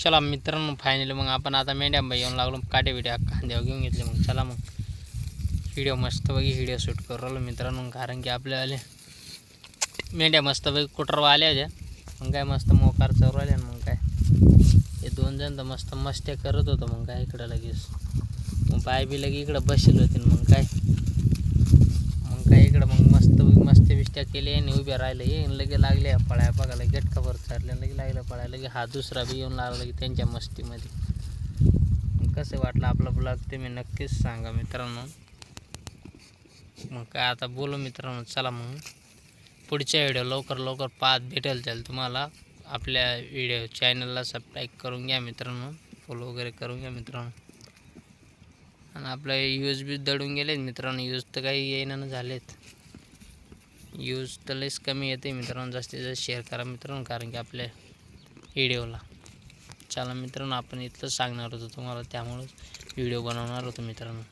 चला मित्रांनो, फायनली मग आपण आता मेंढ्या येऊन लागलो, काटे बिटे खांद्यावर घेऊन घेतले. मग चला मग व्हिडिओ मस्तपैकी व्हिडिओ शूट करू राहिलो मित्रांनो, कारण की आपल्याला मेंढ्या मस्तपैकी कुटरवा आल्या होत्या. मग काय मस्त मोकार चरू राहिले. मग काय हे 2 जण तर मस्त मस्त्या करत होतं. मग काय इकडं लगेच मग पाय बी लगे इकडं बसेल होते. मग काय इकडं मग मस्त्या बिस्त्या केले आणि उभ्या राहिले. हे लगे लागले पळाया बघायला, गेटकावर चालले लगे लागलं पळायला. लगे हा दुसरा बी येऊन लागला की त्यांच्या मस्तीमध्ये. कसं वाटलं आपला ब्लॉग तुम्ही नक्कीच सांगा मित्रांनो. मग काय आता बोलू मित्रांनो, चला मग पुढच्या व्हिडिओ लवकर पाहत भेटेल त्याला तुम्हाला. आपल्या व्हिडिओ चॅनलला सबस्क्राईब करून घ्या मित्रांनो, फॉलो वगैरे करून घ्या मित्रांनो. आणि आपलं यूज बी दडून गेलेत मित्रांनो, यूज तर काही येईना झालेत. यूज तर लईच कमी येते मित्रांनो. जास्तीत जास्त शेअर करा मित्रांनो, कारण की आपल्या व्हिडिओला. चला मित्रांनो, आपण इथलं सांगणार होतो तुम्हाला, त्यामुळं व्हिडिओ बनवणार होतो मित्रांनो.